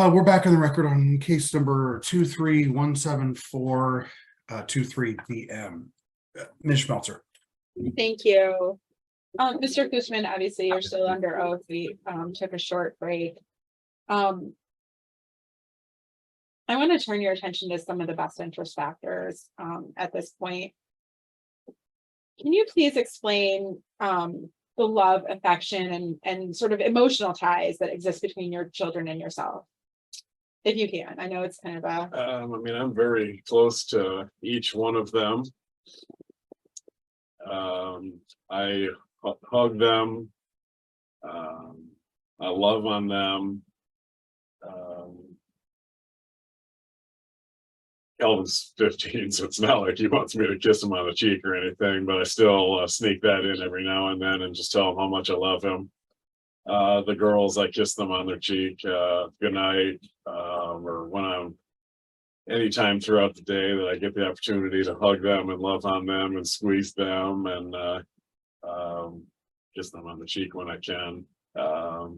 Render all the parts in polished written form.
We're back on the record on case number 23174 PM. Ms. Schmelzer. Thank you. Mr. Kuchman, obviously you're still under oath. We took a short break. I want to turn your attention to some of the best interest factors at this point. Can you please explain the love, affection, and sort of emotional ties that exist between your children and yourself? If you can. I know it's kind of a I mean, I'm very close to each one of them. I hug them. I love on them. Calvin's 15, so it's not like he wants me to kiss him on the cheek or anything, but I still sneak that in every now and then and just tell him how much I love him. The girls, I kiss them on their cheek, good night, or when I'm anytime throughout the day that I get the opportunity to hug them and love on them and squeeze them and kiss them on the cheek when I can. I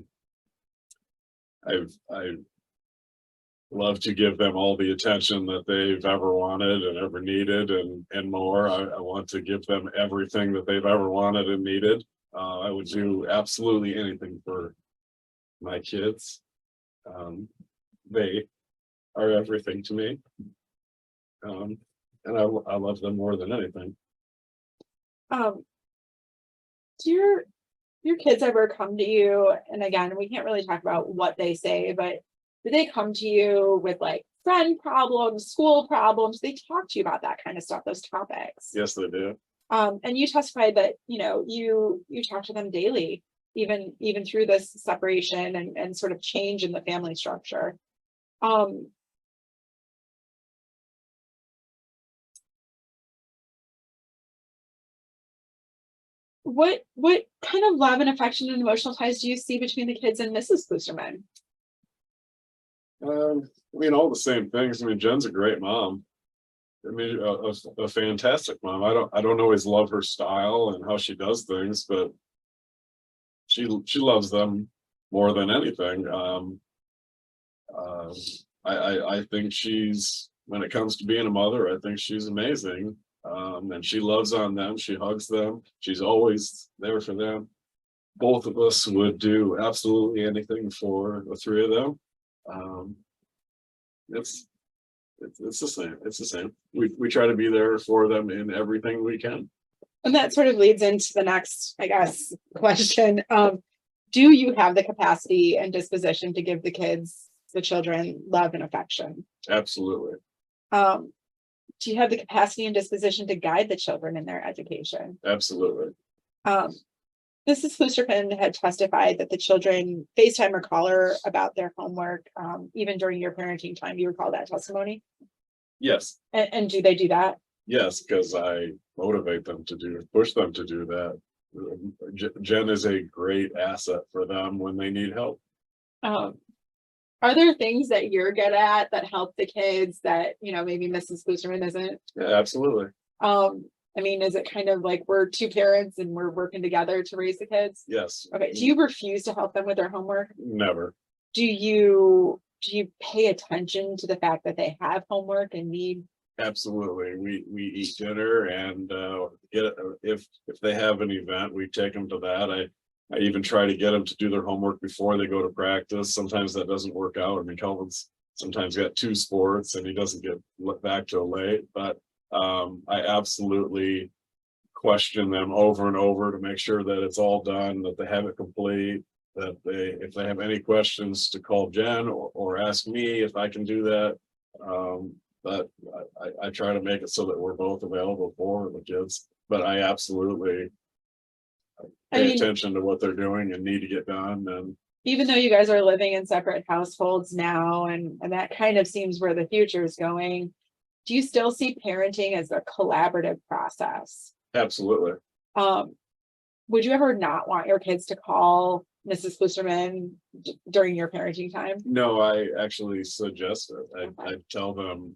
love to give them all the attention that they've ever wanted and ever needed and more. I want to give them everything that they've ever wanted and needed. I would do absolutely anything for my kids. They are everything to me. And I love them more than anything. do your kids ever come to you? And again, we can't really talk about what they say, but do they come to you with like friend problems, school problems? They talk to you about that kind of stuff, those topics. Yes, they do. And you testified that, you talk to them daily, even through this separation and sort of change in the family structure. What kind of love and affection and emotional ties do you see between the kids and Mrs. Klusterman? I mean, all the same things. I mean, Jen's a great mom. I mean, a fantastic mom. I don't always love her style and how she does things, but she loves them more than anything. I think when it comes to being a mother, I think she's amazing. And she loves on them. She hugs them. She's always there for them. Both of us would do absolutely anything for the three of them. It's the same. It's the same. We try to be there for them in everything we can. And that sort of leads into the next, I guess, question. Do you have the capacity and disposition to give the children, love and affection? Absolutely. Do you have the capacity and disposition to guide the children in their education? Absolutely. Mrs. Klusterman had testified that the children FaceTime or call her about their homework, even during your parenting time. Do you recall that testimony? Yes. And do they do that? Yes, because I motivate them to push them to do that. Jen is a great asset for them when they need help. Are there things that you're good at that help the kids that, maybe Mrs. Klusterman isn't? Yeah, absolutely. I mean, is it kind of like we're two parents and we're working together to raise the kids? Yes. Okay. Do you refuse to help them with their homework? Never. Do you pay attention to the fact that they have homework and need? Absolutely. We eat dinner and if they have an event, we take them to that. I even try to get them to do their homework before they go to practice. Sometimes that doesn't work out. I mean, Calvin's sometimes got 2 sports and he doesn't get back till late, but I absolutely question them over and over to make sure that it's all done, that they have it complete, that if they have any questions to call Jen or ask me if I can do that. But I try to make it so that we're both available for the kids, but I absolutely pay attention to what they're doing and need to get done. And even though you guys are living in separate households now, and that kind of seems where the future is going, do you still see parenting as a collaborative process? Absolutely. Would you ever not want your kids to call Mrs. Klusterman during your parenting time? No, I actually suggest it. I tell them,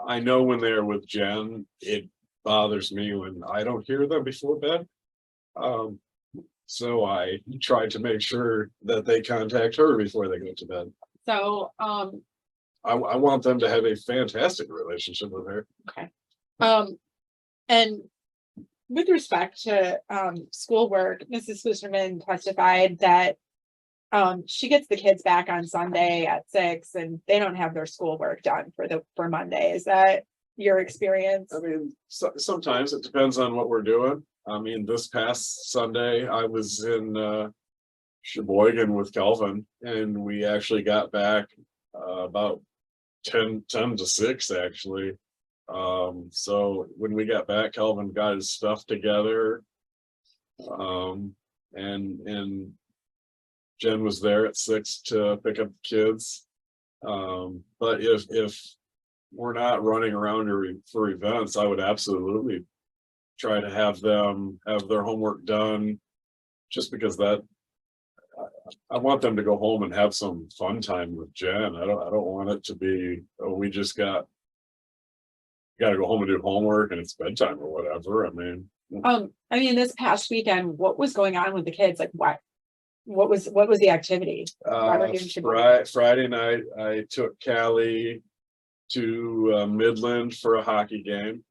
I know when they're with Jen, it bothers me when I don't hear them before bed. So I try to make sure that they contact her before they go to bed. So, I want them to have a fantastic relationship with her. okay. And with respect to, schoolwork, Mrs. Fusserman testified that she gets the kids back on Sunday at 6 and they don't have their schoolwork done for Monday. Is that your experience? I mean, sometimes it depends on what we're doing. I mean, this past Sunday, I was in Sheboygan with Kelvin, and we actually got back about 10 to 6 actually. So when we got back, Kelvin got his stuff together. And Jen was there at 6 to pick up the kids. But if we're not running around for events, I would absolutely try to have them have their homework done, just because that I want them to go home and have some fun time with Jen. I don't want it to be, oh, we just got to go home and do homework and it's bedtime or whatever. I mean, this past weekend, what was going on with the kids? Like, what was the activity? Why were you in Sheboygan? Friday night, I took Callie to Midland for a hockey game.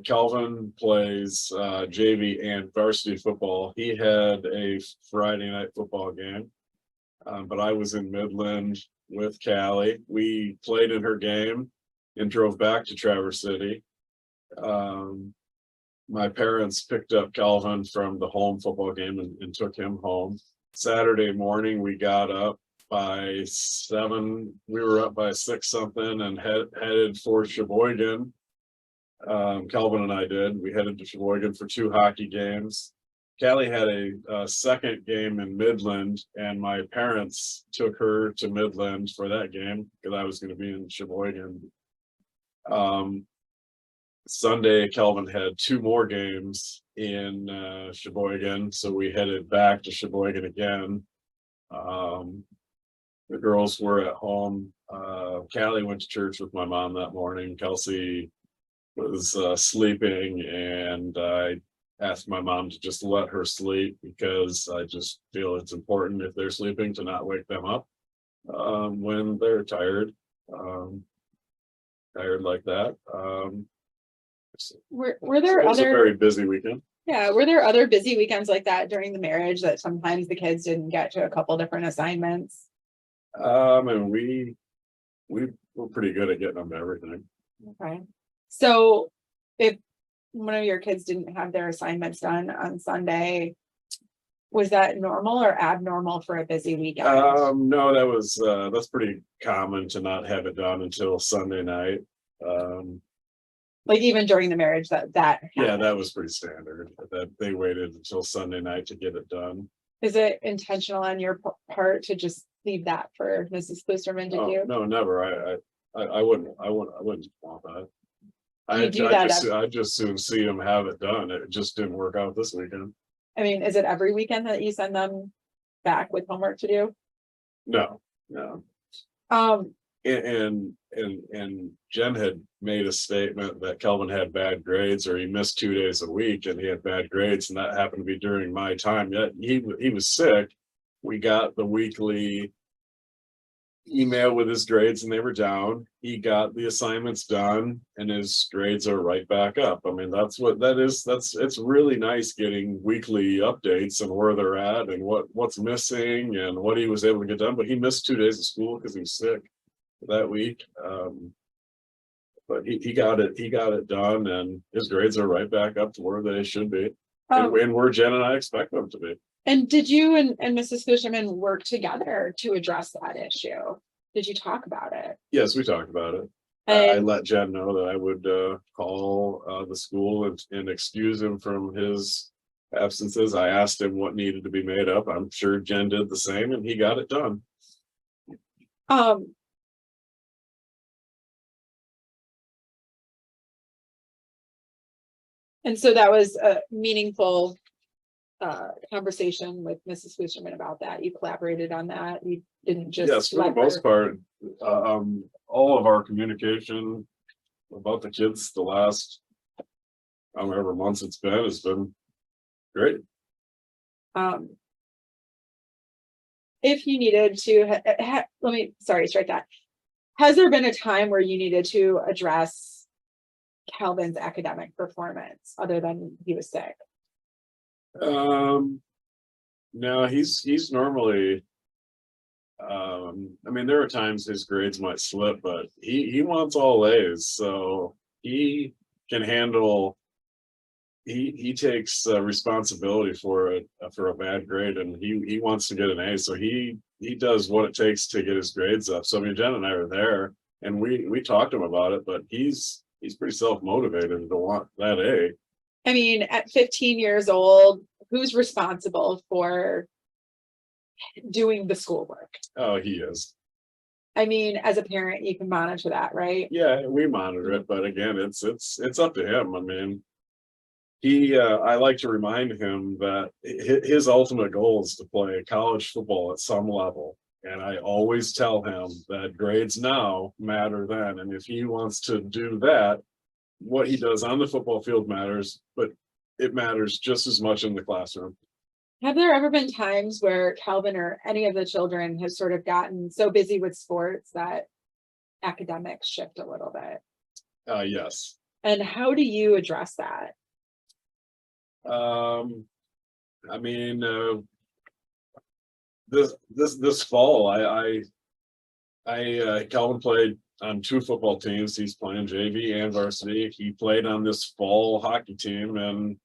Calvin plays JV and varsity football. He had a Friday night football game, but I was in Midland with Callie. We played in her game and drove back to Traverse City. My parents picked up Calvin from the home football game and took him home. Saturday morning, we got up by 7. We were up by 6 something and headed for Sheboygan. Calvin and I did. We headed to Sheboygan for 2 hockey games. Callie had a second game in Midland, and my parents took her to Midland for that game because I was going to be in Sheboygan. Sunday, Calvin had 2 more games in Sheboygan, so we headed back to Sheboygan again. The girls were at home. Callie went to church with my mom that morning. Kelsey was sleeping, and I asked my mom to just let her sleep because I just feel it's important if they're sleeping to not wake them up when they're tired like that. Were there it was a other very busy weekend. Yeah, were there other busy weekends like that during the marriage that sometimes the kids didn't get to a couple different assignments? And we were pretty good at getting them to everything. Okay. So if one of your kids didn't have their assignments done on Sunday, was that normal or abnormal for a busy weekend? No, that's pretty common to not have it done until Sunday night. Like even during the marriage that Yeah, happened. that was pretty standard, that they waited until Sunday night to get it done. Is it intentional on your part to just leave that for Mrs. Fusserman to do? No, never. I wouldn't want that. You do that I'd just soon see them have it done. It just didn't work out this weekend. I mean, is it every weekend that you send them back with homework to do? No. And Jen had made a statement that Kelvin had bad grades, or he missed 2 days a week and he had bad grades, and that happened to be during my time. Yet he was sick. We got the weekly email with his grades and they were down. He got the assignments done and his grades are right back up. I mean, that's what that is. It's really nice getting weekly updates and where they're at and what's missing and what he was able to get done. But he missed 2 days of school because he was sick that week. But he got it done, and his grades are right back up to where they should be, and where Jen and I expect them to be. And did you and Mrs. Fusserman work together to address that issue? Did you talk about it? Yes, we talked about it. And I let Jen know that I would call the school and excuse him from his absences. I asked him what needed to be made up. I'm sure Jen did the same, and he got it done. And so that was a meaningful conversation with Mrs. Fusserman about that. You collaborated on that. You didn't just. Yes, for the most part, all of our communication about the kids the last however months it's been has been great. if you needed to, strike that. Has there been a time where you needed to address Calvin's academic performance other than he was sick? No, he's normally, I mean, there are times his grades might slip, but he wants all A's, so he can handle. He takes responsibility for a bad grade, and he wants to get an A, so he does what it takes to get his grades up. So I mean, Jen and I are there, and we talked to him about it, but he's pretty self-motivated to want that A. I mean, at 15 years old, who's responsible for doing the schoolwork? Oh, he is. I mean, as a parent, you can monitor that, right? Yeah, we monitor it, but again, it's up to him. I mean, I like to remind him that his ultimate goal is to play college football at some level. And I always tell him that grades now matter then. And if he wants to do that, what he does on the football field matters, but it matters just as much in the classroom. Have there ever been times where Calvin or any of the children have sort of gotten so busy with sports that academics shift a little bit? Yes. And how do you address that? I mean, this fall, Calvin played on 2 football teams. He's playing JV and varsity. He played on this fall hockey team, and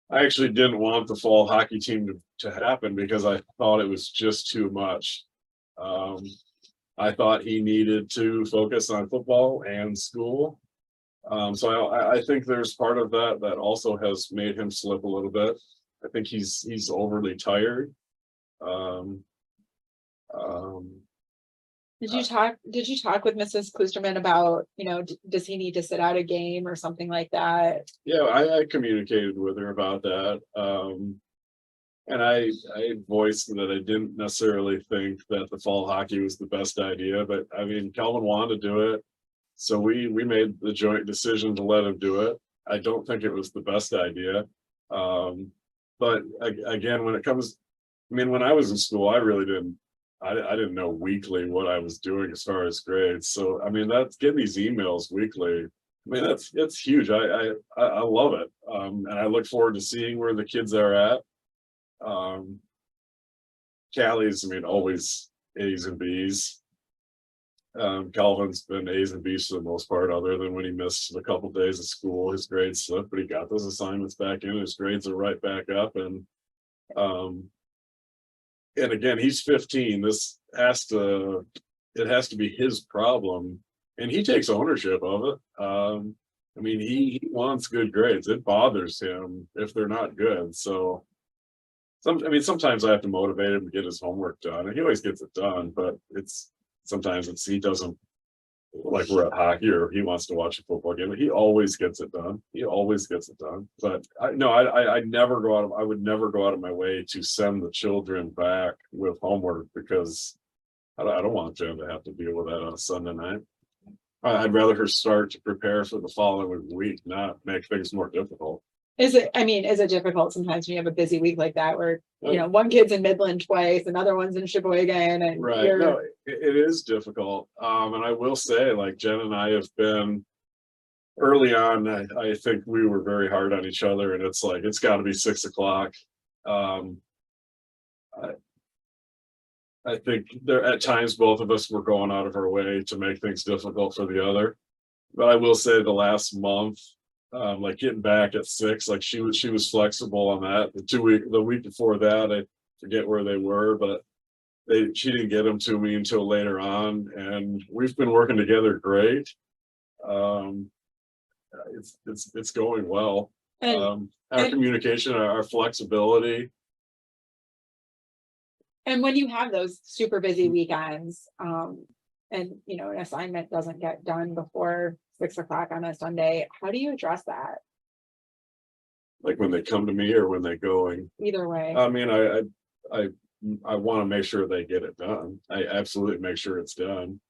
I actually didn't want the fall hockey team to happen because I thought it was just too much. I thought he needed to focus on football and school. So I think there's part of that also has made him slip a little bit. I think he's overly tired. Did you talk with Mrs. Klusterman about, does he need to sit out a game or something like that? Yeah, I communicated with her about that. And I voiced that I didn't necessarily think that the fall hockey was the best idea, but I mean, Calvin wanted to do it. So we made the joint decision to let him do it. I don't think it was the best idea. But again, when it comes, I mean, when I was in school, I really didn't, I didn't know weekly what I was doing as far as grades. So, I mean, that's getting these emails weekly. I mean, it's huge. I love it. And I look forward to seeing where the kids are at. Callie's, I mean, always A's and B's. Calvin's been A's and B's for the most part, other than when he missed a couple days of school, his grades slipped, but he got those assignments back in, his grades are right back up. And again, he's 15. It has to be his problem, and he takes ownership of it. I mean, he wants good grades. It bothers him if they're not good. So sometimes I have to motivate him to get his homework done, and he always gets it done, but sometimes he doesn't, like we're at hockey or he wants to watch a football game. He always gets it done. But I would never go out of my way to send the children back with homework, because I don't want Jen to have to deal with that on a Sunday night. I'd rather her start to prepare for the following week, not make things more difficult. Is it difficult sometimes when you have a busy week like that where, one kid's in Midland twice, another one's in Sheboygan, and right. No, it is difficult. And I will say, like, Jen and I have been early on, I think we were very hard on each other, and it's like, it's got to be 6 o'clock. I think there at times both of us were going out of our way to make things difficult for the other. But I will say the last month, like getting back at 6, like she was flexible on that. The week before that, I forget where they were, but she didn't get them to me until later on, and we've been working together great. It's going well. Our communication, our flexibility. And when you have those super busy weekends, and an assignment doesn't get done before 6 o'clock on a Sunday, how do you address that? Like when they come to me or when they're going? Either way. I mean, I want to make sure they get it done. I absolutely make sure it's done.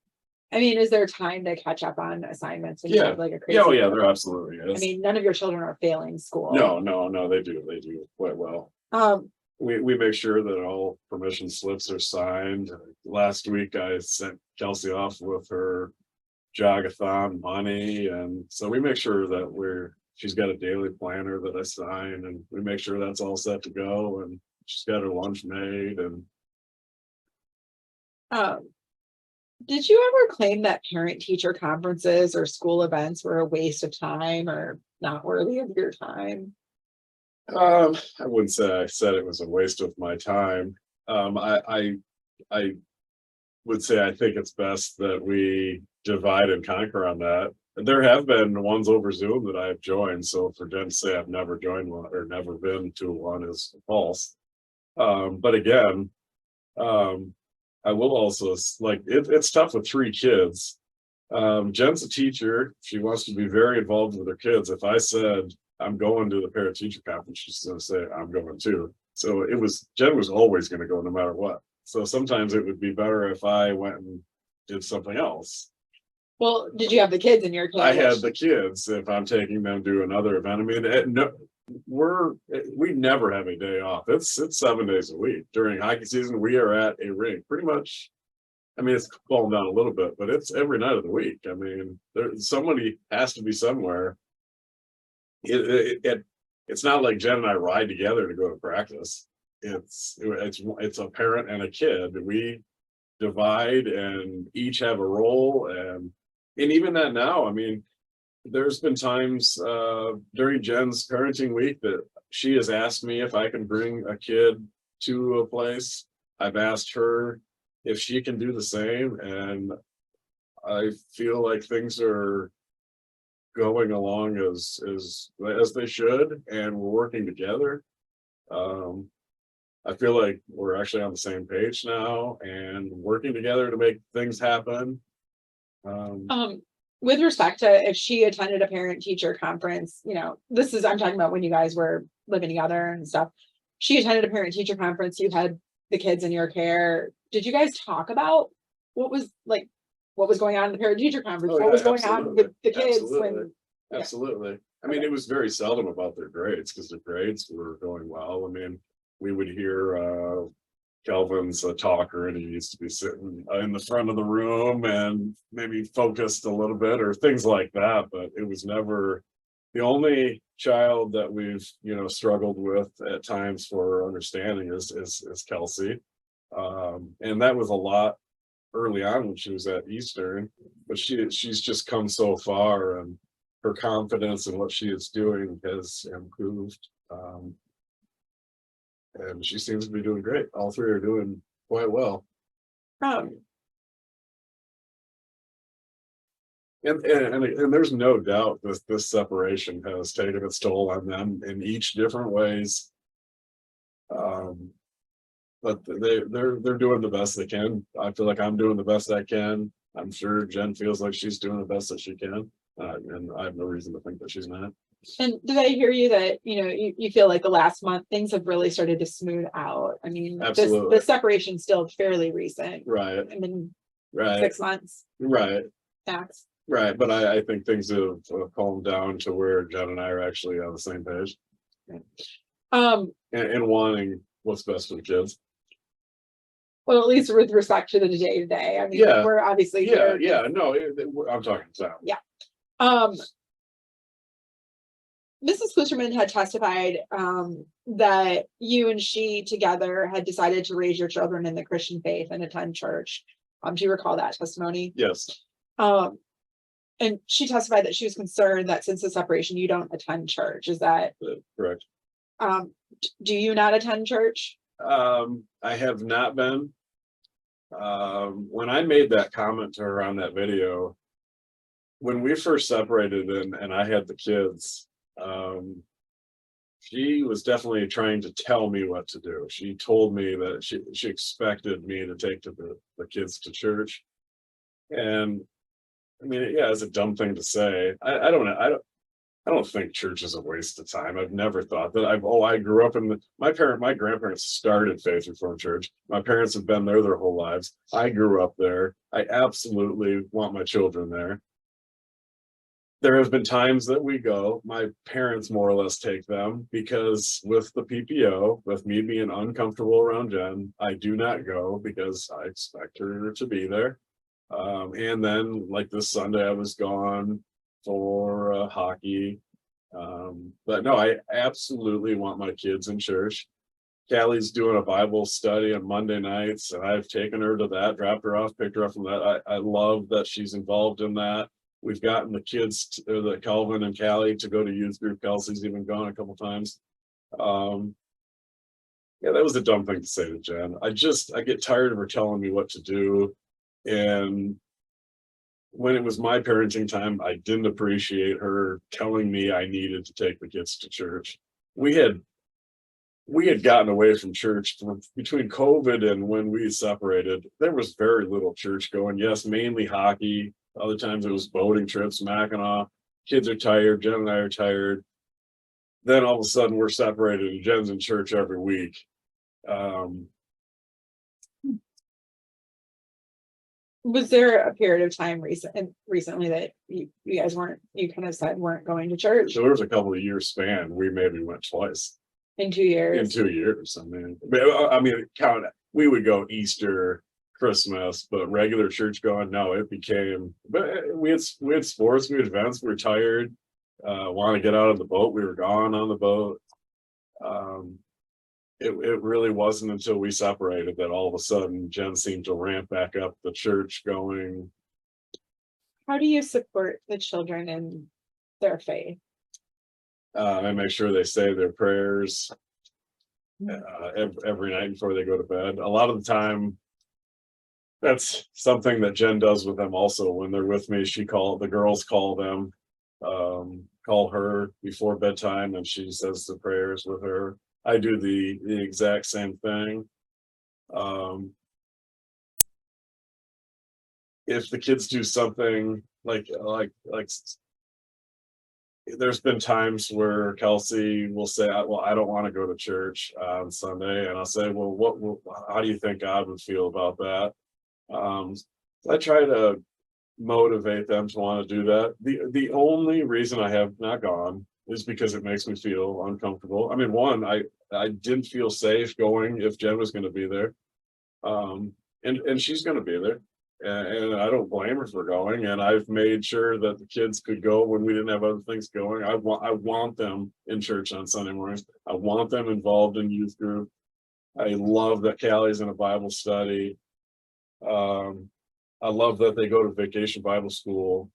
I mean, is there time to catch up on assignments when you have like a crazy? Oh yeah, there absolutely is. I mean, none of your children are failing school. No, they do quite well. we make sure that all permission slips are signed. Last week I sent Kelsey off with her jogathon money, and so we make sure that she's got a daily planner that I sign, and we make sure that's all set to go, and she's got her lunch made. And Did you ever claim that parent teacher conferences or school events were a waste of time or not worthy of your time? I wouldn't say I said it was a waste of my time. I would say I think it's best that we divide and conquer on that. There have been ones over Zoom that I've joined, so for Jen to say I've never joined one or never been to one is false. But again, I will also it's tough with 3 kids. Jen's a teacher. She wants to be very involved with her kids. If I said I'm going to the parent teacher conference, she's going to say I'm going too. So Jen was always going to go no matter what. So sometimes it would be better if I went and did something else. Well, did you have the kids in your I had college? the kids if I'm taking them to another event. I mean, we never have a day off. It's 7 days a week. During hockey season, we are at a rink pretty much. I mean, it's fallen down a little bit, but it's every night of the week. I mean, somebody has to be somewhere. It's not like Jen and I ride together to go to practice. It's a parent and a kid. We divide and each have a role, and even that now, I mean, there's been times during Jen's parenting week that she has asked me if I can bring a kid to a place. I've asked her if she can do the same, and I feel like things are going along as they should, and we're working together. I feel like we're actually on the same page now and working together to make things happen. With respect to if she attended a parent teacher conference, I'm talking about when you guys were living together and stuff. She attended a parent teacher conference, you had the kids in your care. Did you guys talk about what was going on in the parent teacher conference? Oh, what yeah, was going on with the kids absolutely. Yeah. Absolutely. I mean, it was very seldom about their grades because the grades were going well. I mean, we would hear Kelvin's a talker and he used to be sitting in the front of the room and maybe focused a little bit or things like that, but it was never the only child that we've struggled with at times for understanding is Kelsey. And that was a lot early on when she was at Eastern, but she's just come so far, and her confidence in what she is doing has improved. And she seems to be doing great. All 3 are doing quite well. And there's no doubt this separation has taken its toll on them in each different ways. But they're doing the best they can. I feel like I'm doing the best I can. I'm sure Jen feels like she's doing the best that she can. And I have no reason to think that she's not. And did I hear you that, you feel like the last month things have really started to smooth out? I mean, Absolutely. the separation's still fairly recent. Right. I mean, Right. 6 months. Right. Max. Right. But I think things have calmed down to where Jen and I are actually on the same page. And wanting what's best for the kids. Well, at least with respect to the day-to-day. I mean, Yeah. we're obviously Yeah. here. Yeah. No, I'm talking sound. Yeah. Mrs. Klusterman had testified that you and she together had decided to raise your children in the Christian faith and attend church. Do you recall that testimony? Yes. And she testified that she was concerned that since the separation, you don't attend church. Is that Correct. do you not attend church? I have not been. When I made that comment to her on that video, when we first separated and I had the kids, she was definitely trying to tell me what to do. She told me that she expected me to take the kids to church. And I mean, yeah, it's a dumb thing to say. I don't think church is a waste of time. I've never thought that. I grew up in my grandparents started Faith Reformed Church. My parents have been there their whole lives. I grew up there. I absolutely want my children there. there have been times that we go, my parents more or less take them, because with the PPO, with me being uncomfortable around Jen, I do not go because I expect her to be there. And then like this Sunday, I was gone for hockey. But no, I absolutely want my kids in church. Callie's doing a Bible study on Monday nights, and I've taken her to that, dropped her off, picked her up from that. I love that she's involved in that. We've gotten the kids, the Calvin and Callie, to go to youth group. Kelsey's even gone a couple times. Yeah, that was a dumb thing to say to Jen. I get tired of her telling me what to do. And when it was my parenting time, I didn't appreciate her telling me I needed to take the kids to church. We had gotten away from church between COVID and when we separated. There was very little church going. Yes, mainly hockey. Other times it was boating trips, Mackinac. Kids are tired. Jen and I are tired. Then all of a sudden we're separated and Jen's in church every week. Was there a period of time recently that you guys you kind of said weren't going to church So there was a couple of years span. We maybe went twice in 2 years? in 2 years. I mean, count. We would go Easter, Christmas, but regular church going, no, it became. But we had sports, we had events. We were tired. Want to get out of the boat. We were gone on the boat. It really wasn't until we separated that all of a sudden Jen seemed to ramp back up the church going. How do you support the children in their faith? I make sure they say their prayers every night before they go to bed. A lot of the time, that's something that Jen does with them also. When they're with me, the girls call them, call her before bedtime, and she says the prayers with her. I do the exact same thing. If the kids do something like there's been times where Kelsey will say, well, I don't want to go to church on Sunday. And I'll say, well, how do you think God would feel about that? I try to motivate them to want to do that. The only reason I have not gone is because it makes me feel uncomfortable. I mean, one, I didn't feel safe going if Jen was going to be there. And she's going to be there. And I don't blame her for going. And I've made sure that the kids could go when we didn't have other things going. I want them in church on Sunday mornings. I want them involved in youth group. I love that Callie's in a Bible study. I love that they go to vacation Bible school.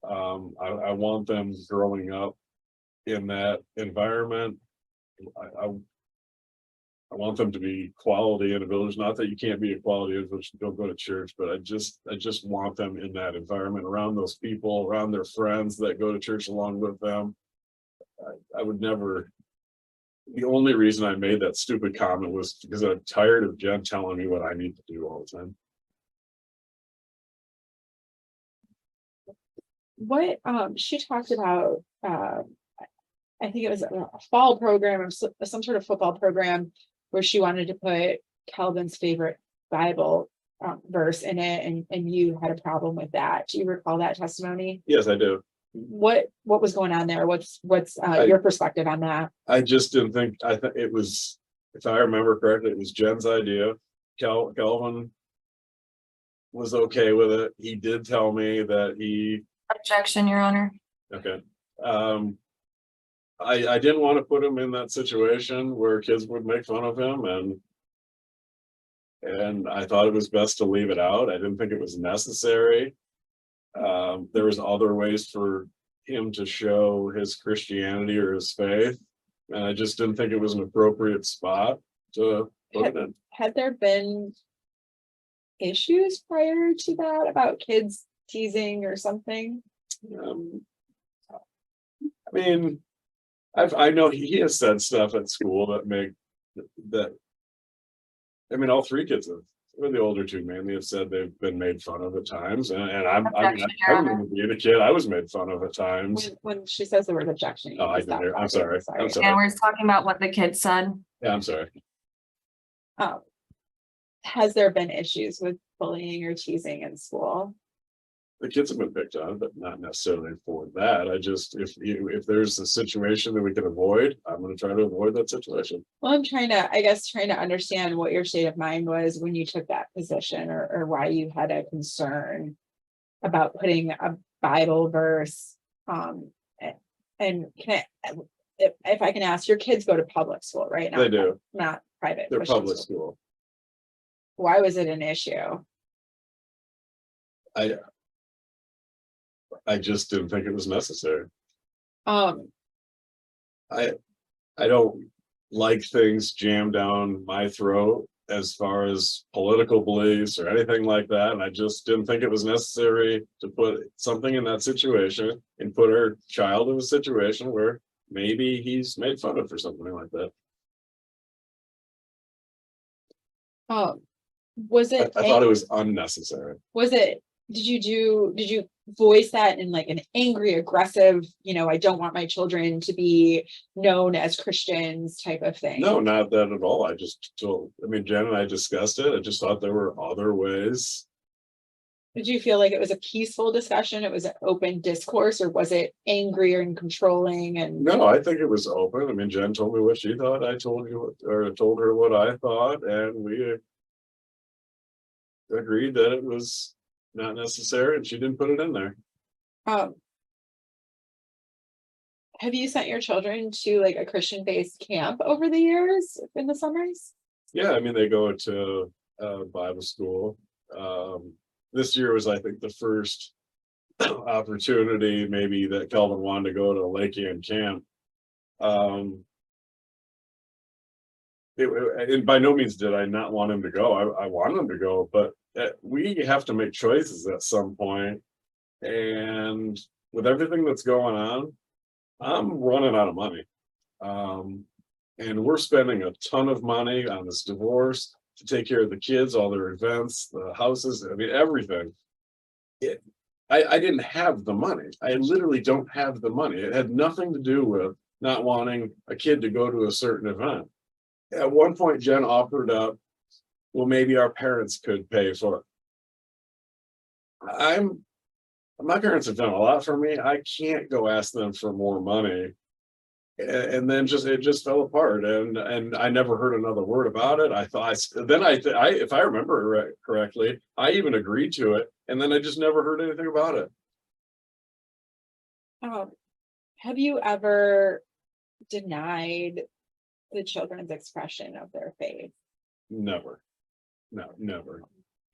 I want them growing up in that environment. I want them to be quality individuals. Not that you can't be a quality individual, don't go to church, but I just want them in that environment, around those people, around their friends that go to church along with them. I would never. The only reason I made that stupid comment was because I'm tired of Jen telling me what I need to do all the time. What she talked about, I think it was a fall program or some sort of football program where she wanted to put Calvin's favorite Bible verse in it, and you had a problem with that. Do you recall that testimony? Yes, I do. What was going on there? What's your perspective on that? I just didn't think. I think it was, if I remember correctly, it was Jen's idea. Calvin was okay with it. He did tell me that he. Objection, Your Honor. Okay. I didn't want to put him in that situation where kids would make fun of him, and I thought it was best to leave it out. I didn't think it was necessary. There was other ways for him to show his Christianity or his faith, and I just didn't think it was an appropriate spot to put it in. Had there been issues prior to that about kids teasing or something? I mean, I know he has said stuff at school that. I mean, all three kids have. Or the older two mainly have said they've been made fun of at times, and I remember being a kid, I was made fun of at times. When she says the word objection. Oh, I did hear. I'm sorry. I'm sorry. And we're talking about what the kid said. Yeah, I'm sorry. Has there been issues with bullying or teasing in school? the kids have been picked on, but not necessarily for that. I just, if there's a situation that we can avoid, I'm gonna try to avoid that situation. Well, I'm trying to understand what your state of mind was when you took that position, or why you had a concern about putting a Bible verse. And can if I can ask, your kids go to public school, right? They do. Not private. They're Christian public school. school. Why was it an issue? I just didn't think it was necessary. Um, I don't like things jammed down my throat as far as political beliefs or anything like that. And I just didn't think it was necessary to put something in that situation and put our child in a situation where maybe he's made fun of for something like that. was I it? thought it was unnecessary. Was it? Did you voice that in like an angry, aggressive, I don't want my children to be known as Christians type of thing? No, not that at all. Jen and I discussed it. I just thought there were other ways. Did you feel like it was a peaceful discussion? It was an open discourse, or was it angry and controlling? And No, I think it was open. Jen told me what she thought. I told told her what I thought, and we agreed that it was not necessary, and she didn't put it in there. Have you sent your children to like a Christian-based camp over the years in the summers? Yeah, they go to Bible school. This year was, I think, the first opportunity maybe that Kelvin wanted to go to Lake Ann camp. And by no means did I not want him to go. I want him to go, but we have to make choices at some point. And with everything that's going on, I'm running out of money. And we're spending a ton of money on this divorce to take care of the kids, all their events, the houses, everything. I didn't have the money. I literally don't have the money. It had nothing to do with not wanting a kid to go to a certain event. At one point, Jen offered up, well, maybe our parents could pay for it. My parents have done a lot for me. I can't go ask them for more money. And then it just fell apart, and I never heard another word about it. If I remember correctly, I even agreed to it, and then I just never heard anything about it. Have you ever denied the children's expression of their faith? Never. No, never.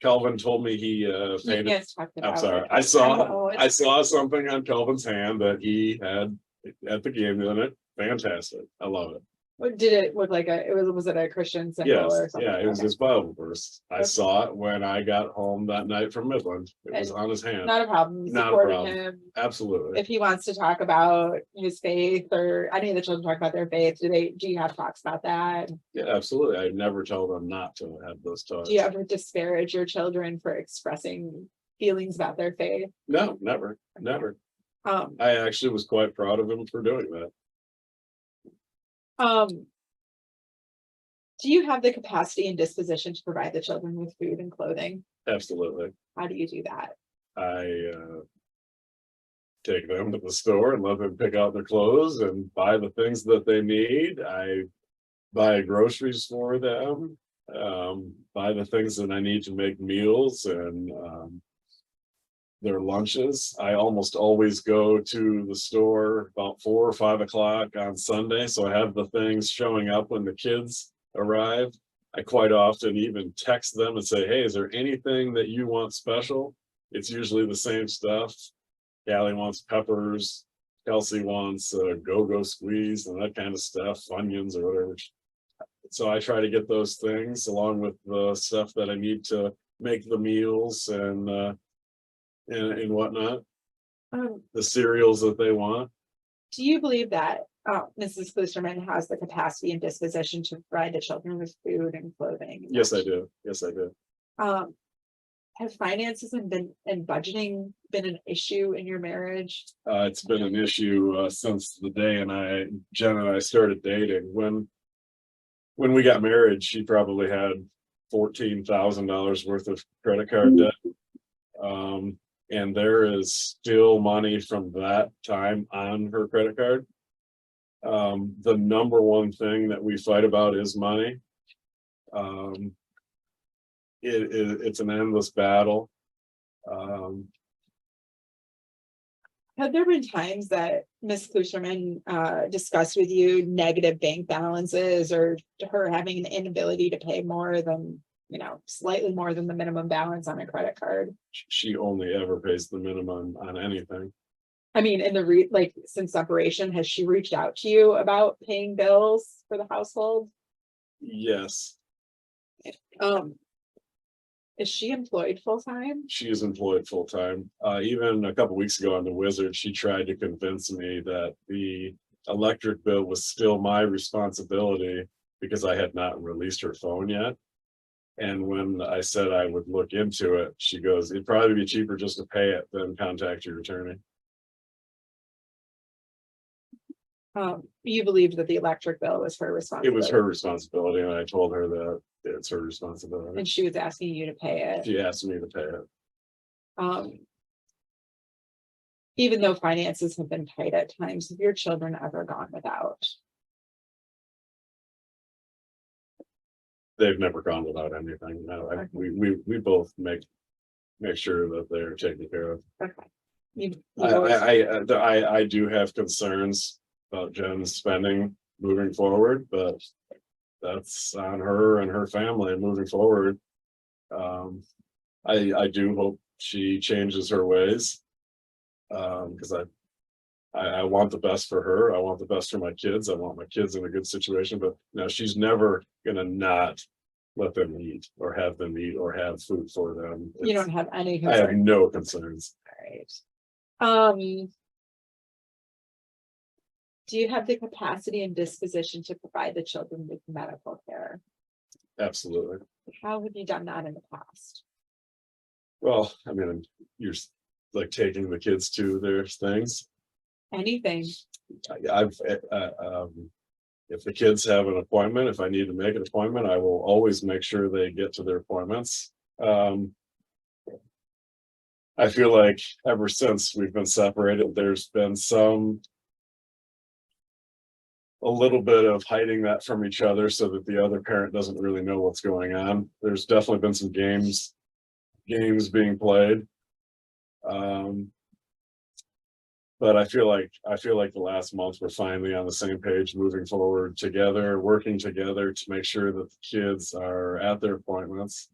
Kelvin told me he You painted. guys talked about I'm sorry. it. I know, I saw something on Kelvin's hand that he had at the game the other. Fantastic. I love it. What did it look like? Was it a Christian symbol Yes, or something? yeah, it was Okay. his Bible verse. I Okay. saw it when I got home that night from Midland. It was on his hand. Not a problem. You Not a supported problem. him. Absolutely. If he wants to talk about his faith, or any of the children talk about their faith, do you have talks about that? Yeah, absolutely. I never tell them not to have those talks. Do you ever disparage your children for expressing feelings about their faith? No, never, never. Um, I actually was quite proud of him for doing that. do you have the capacity and disposition to provide the children with food and clothing? Absolutely. How do you do that? I take them to the store and let them pick out their clothes and buy the things that they need. I buy groceries for them, buy the things that I need to make meals and their lunches. I almost always go to the store about 4 or 5 o'clock on Sunday, so I have the things showing up when the kids arrive. I quite often even text them and say, hey, is there anything that you want special? It's usually the same stuff. Callie wants peppers, Kelsey wants go-go squeeze and that kind of stuff, Funyuns or whatever. So I try to get those things along with the stuff that I need to make the meals and whatnot, the cereals that they want. Do you believe that Mrs. Klusterman has the capacity and disposition to provide the children with food and clothing? Yes, I do. Yes, I do. Have finances and budgeting been an issue in your marriage? It's been an issue since the day Jen and I started dating. When we got married, she probably had $14,000 worth of credit card debt. And there is still money from that time on her credit card. The number one thing that we fight about is money. It's an endless battle. Have there been times that Ms. Klusherman discussed with you negative bank balances or her having an inability to pay more than, slightly more than the minimum balance on a credit card? She only ever pays the minimum on anything. I mean, in the like since separation, has she reached out to you about paying bills for the household? Yes, Is she employed full-time? she is employed full-time. Even a couple weeks ago on the Wizard, she tried to convince me that the electric bill was still my responsibility because I had not released her phone yet. And when I said I would look into it, she goes, it'd probably be cheaper just to pay it than contact your attorney. You believed that the electric bill was her It responsibility. was her responsibility, and I told her that it's her responsibility. And she was asking you to pay it. She asked me to pay it. Even though finances have been tight at times, have your children ever gone without? They've never gone without anything. No, we both make sure that they're taken care of. Okay. You always- I do have concerns about Jen's spending moving forward, but that's on her and her family moving forward. I do hope she changes her ways. Because I want the best for her. I want the best for my kids. I want my kids in a good situation, but she's never gonna not let them eat or have them eat or have food for them. You don't have any I have concern. no concerns. All right. Do you have the capacity and disposition to provide the children with medical care? Absolutely. How have you done that in the past? Well, I mean, you're like taking the kids to their things. Anything? I've if the kids have an appointment, if I need to make an appointment, I will always make sure they get to their appointments. I feel like ever since we've been separated, there's been a little bit of hiding that from each other so that the other parent doesn't really know what's going on. There's definitely been some games being played. But I feel like the last month we're finally on the same page, moving forward together, working together to make sure that the kids are at their appointments.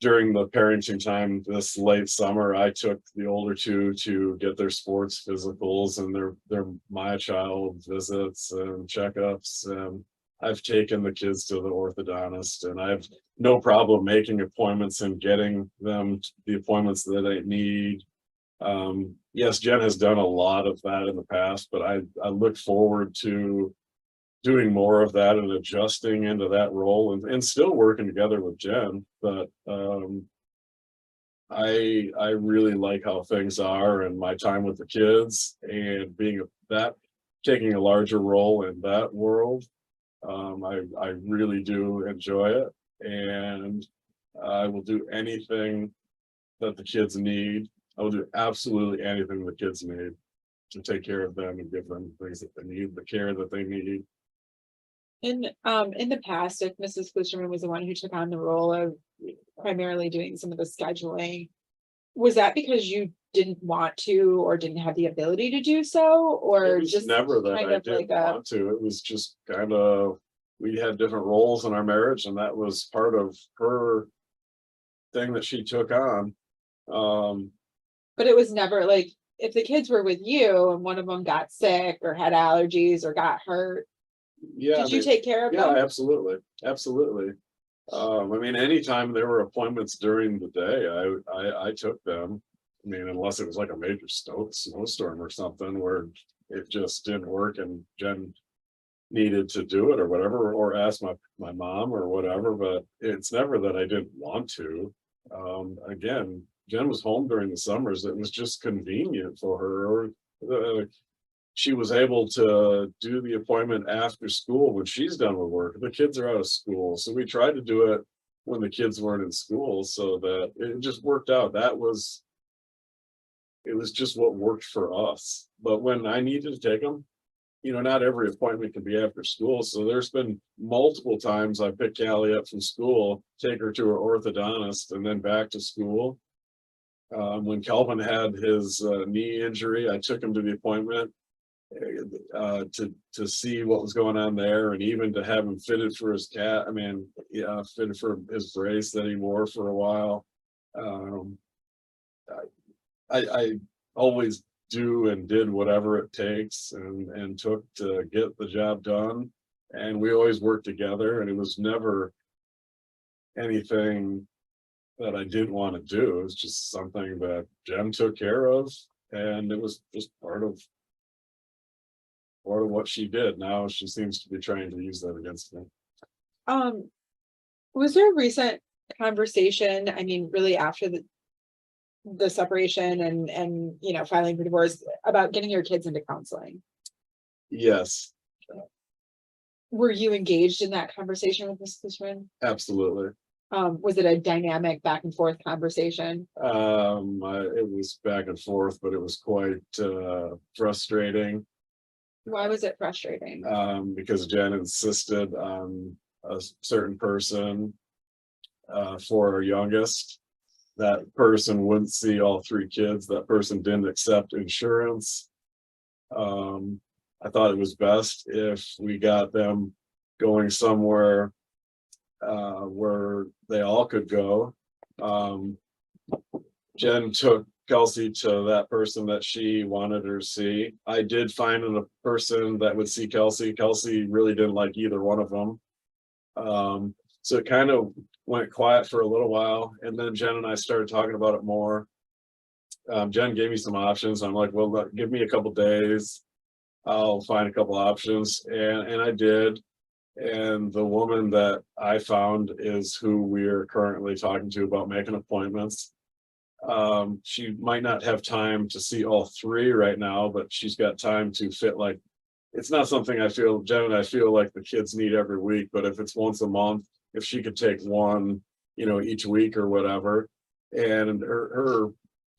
During the parenting time this late summer, I took the older two to get their sports physicals and their my child visits and checkups. And I've taken the kids to the orthodontist, and I have no problem making appointments and getting them the appointments that they need. Yes, Jen has done a lot of that in the past, but I look forward to doing more of that and adjusting into that role and still working together with Jen. But I really like how things are and my time with the kids and taking a larger role in that world. I really do enjoy it, and I will do anything that the kids need. I will do absolutely anything the kids need to take care of them and give them things that they need, the care that they need. In the past, if Mrs. Klusherman was the one who took on the role of primarily doing some of the scheduling, was that because you didn't want to or didn't have the ability to do so, or It was just never that kind I of didn't like want to. It was just kind of, we had different roles in our marriage, and that was part of her thing that she took on. but it was never like if the kids were with you and one of them got sick or had allergies or got hurt, Yeah, did you take care of yeah, them? absolutely, absolutely. I mean, anytime there were appointments during the day, I took them. I mean, unless it was like a major snowstorm or something where it just didn't work and Jen needed to do it or whatever, or ask my mom or whatever, but it's never that I didn't want to. Again, Jen was home during the summers. It was just convenient for her. She was able to do the appointment after school when she's done with work. The kids are out of school. So we tried to do it when the kids weren't in school, so that it just worked out. It was just what worked for us. But when I needed to take them, not every appointment can be after school. So there's been multiple times I picked Callie up from school, take her to her orthodontist, and then back to school. When Calvin had his knee injury, I took him to the appointment to see what was going on there, and even to have him fitted for his fitted for his brace that he wore for a while. I always do and did whatever it takes and took to get the job done, and we always worked together, and it was never anything that I didn't want to do. It was just something that Jen took care of, and it was just part of what she did. Now she seems to be trying to use that against me. Was there a recent conversation, I mean, really after the separation and filing for divorce, about getting your kids into counseling? Yes, Were you engaged in that conversation with Ms. Cushman? absolutely. Was it a dynamic back and forth conversation? It was back and forth, but it was quite frustrating. Why was it frustrating? Because Jen insisted on a certain person for our youngest. That person wouldn't see all three kids. That person didn't accept insurance. I thought it was best if we got them going somewhere where they all could go. Jen took Kelsey to that person that she wanted her to see. I did find a person that would see Kelsey. Kelsey really didn't like either one of them. So it kind of went quiet for a little while, and then Jen and I started talking about it more. Jen gave me some options. I'm like, well, give me a couple days. I'll find a couple options. And I did. And the woman that I found is who we're currently talking to about making appointments. She might not have time to see all three right now, but she's got time to fit. It's not something Jen and I feel like the kids need every week, but if it's once a month, if she could take one, each week or whatever. And her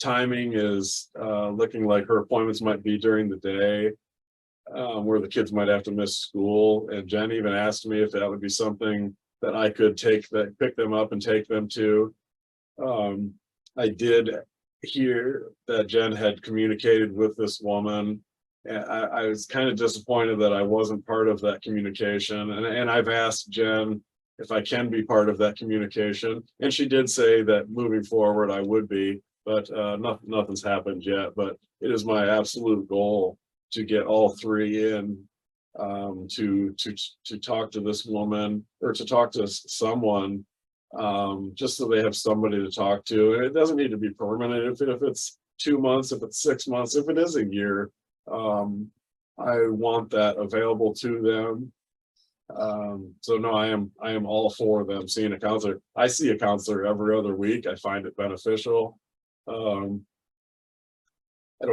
timing is looking like her appointments might be during the day, where the kids might have to miss school. And Jen even asked me if that would be something that I could pick them up and take them to. I did hear that Jen had communicated with this woman. And I was kind of disappointed that I wasn't part of that communication. And I've asked Jen if I can be part of that communication. And she did say that moving forward, I would be, but nothing's happened yet. But it is my absolute goal to get all three in, to talk to this woman, or to talk to someone, just so they have somebody to talk to. And it doesn't need to be permanent. If it's 2 months, if it's 6 months, if it is a year, I want that available to them. So no, I am all for them seeing a counselor. I see a counselor every other week. I find it beneficial. I don't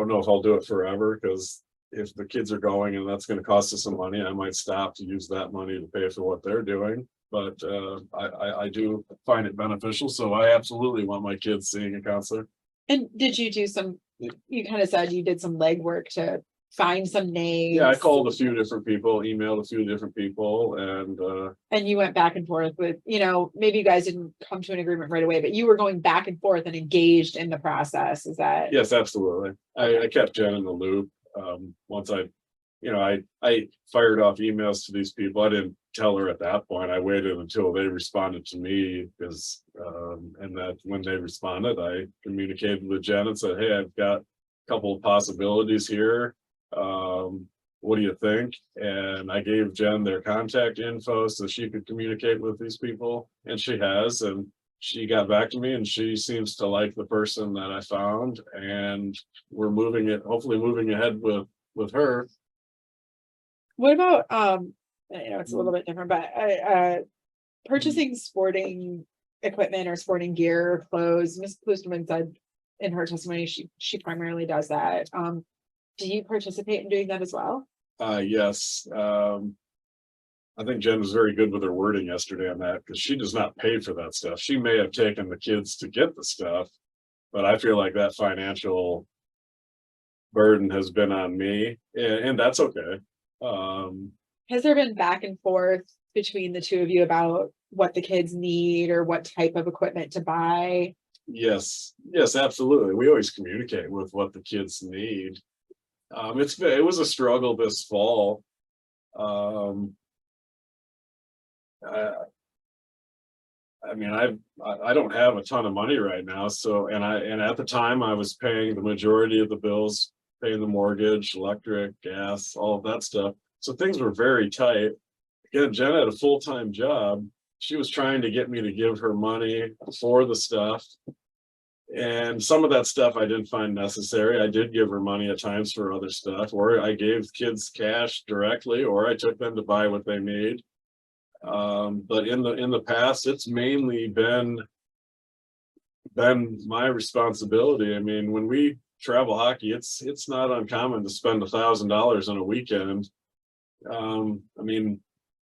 know if I'll do it forever, because if the kids are going and that's going to cost us some money, I might stop to use that money to pay for what they're doing. But I do find it beneficial. So I absolutely want my kids seeing a counselor. And did you do you kind of said you did some legwork to find some names? Yeah, I called a few different people, emailed a few different people, and you went back and forth with, maybe you guys didn't come to an agreement right away, but you were going back and forth and engaged in the process. Is that? yes, absolutely. I kept Jen in the loop. Once I fired off emails to these people. I didn't tell her at that point. I waited until they responded to me, because and that when they responded, I communicated with Jen and said, hey, I've got a couple of possibilities here. What do you think? And I gave Jen their contact info so she could communicate with these people, and she has. And she got back to me, and she seems to like the person that I found, and we're hopefully moving ahead with her. What about, it's a little bit different, but purchasing sporting equipment or sporting gear or clothes? Ms. Klusterman said in her testimony, she primarily does that. Do you participate in doing that as well? Yes. I think Jen was very good with her wording yesterday on that, because she does not pay for that stuff. She may have taken the kids to get the stuff, but I feel like that financial burden has been on me, and that's okay. Has there been back and forth between the two of you about what the kids need or what type of equipment to buy? Yes, absolutely. We always communicate with what the kids need. It was a struggle this fall. I mean, I don't have a ton of money right now, so, and at the time I was paying the majority of the bills, paying the mortgage, electric, gas, all of that stuff. So things were very tight. Again, Jen had a full-time job. She was trying to get me to give her money for the stuff. And some of that stuff I didn't find necessary. I did give her money at times for other stuff, or I gave kids cash directly, or I took them to buy what they need. But in the past, it's mainly been my responsibility. I mean, when we travel hockey, it's not uncommon to spend $1,000 on a weekend. I mean,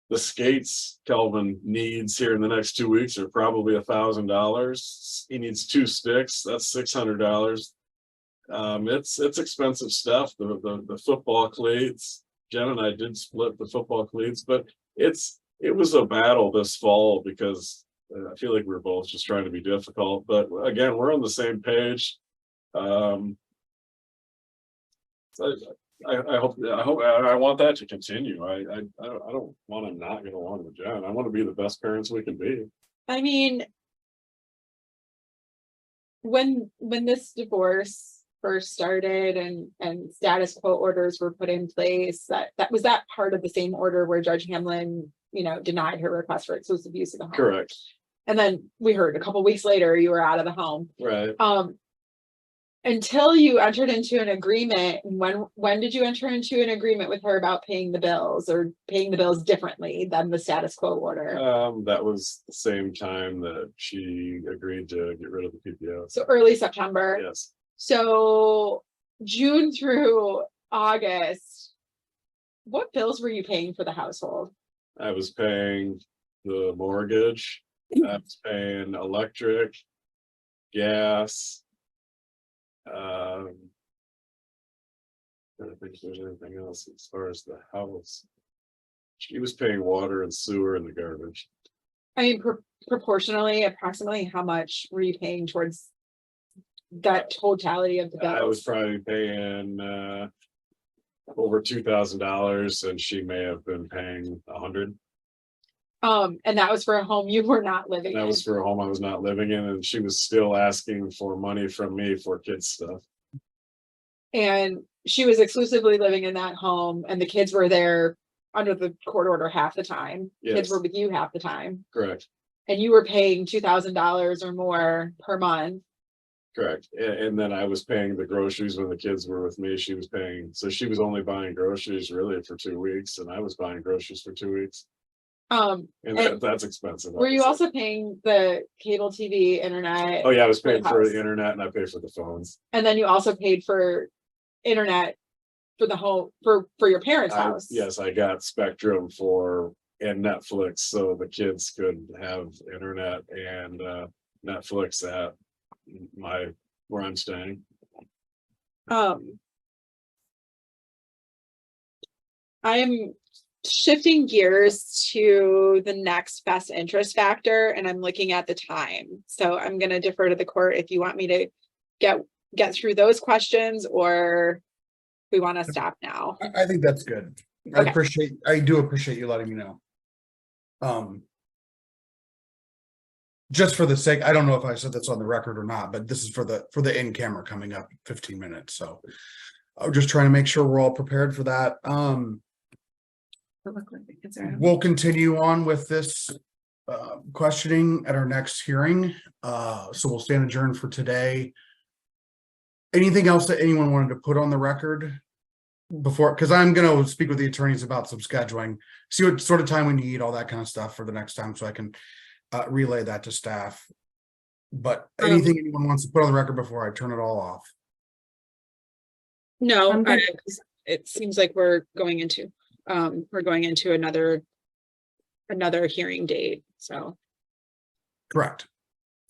the skates Kelvin needs here in the next 2 weeks are probably $1,000. He needs 2 sticks. That's $600. It's expensive stuff. The football cleats. Jen and I did split the football cleats, but it was a battle this fall because I feel like we're both just trying to be difficult. But again, we're on the same page. I hope I want that to continue. I don't want to not get along with Jen. I want to be the best parents we can be. I mean, when this divorce first started and status quo orders were put in place, that was that part of the same order where Judge Hamlin, denied her request for exclusive use of the home. Correct. And then we heard a couple weeks later you were out of the home. Right. Until you entered into an agreement. When did you enter into an agreement with her about paying the bills or paying the bills differently than the status quo order? That was the same time that she agreed to get rid of the PPO. So early September. Yes. So June through August, what bills were you paying for the household? I was paying the mortgage. I was paying electric, gas. I don't think there's anything else as far as the house. She was paying water and sewer and the garbage. I mean, approximately, how much were you paying towards that totality of the bills? I was probably paying over $2,000, and she may have been paying $100. And that was for a home you were not living in. That was for a home I was not living in, and she was still asking for money from me for kids stuff. And she was exclusively living in that home, and the kids were there under the court order half the time. Yes. Kids were with you half the time. Correct. And you were paying $2,000 or more per month. Correct. And then I was paying the groceries when the kids were with me. She was paying, so she was only buying groceries really for 2 weeks, and I was buying groceries for 2 weeks. And that's expensive. Were you obviously. also paying the cable TV, internet? Oh yeah, I was paying the for house? the internet, and I paid for the phones. And then you also paid for internet for the home for your parents' house. Yes, I got Spectrum and Netflix, so the kids could have internet and Netflix at where I'm staying. I am shifting gears to the next best interest factor, and I'm looking at the time. So I'm going to defer to the court if you want me to get through those questions, or we want to stop now. I think that's good. Okay. I do appreciate you letting me know. Just for the sake, I don't know if I said that's on the record or not, but this is for the in camera coming up 15 minutes. So I'm just trying to make sure we're all prepared for that. We'll continue on with this questioning at our next hearing. So we'll stand adjourned for today. Anything else that anyone wanted to put on the record before? Because I'm going to speak with the attorneys about some scheduling, see what sort of time we need, all that kind of stuff for the next time, so I can relay that to staff. But anything anyone wants to put on the record before I turn it all off? No, it seems like we're going into another another hearing date, so. Correct.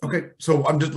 Okay, so I'm just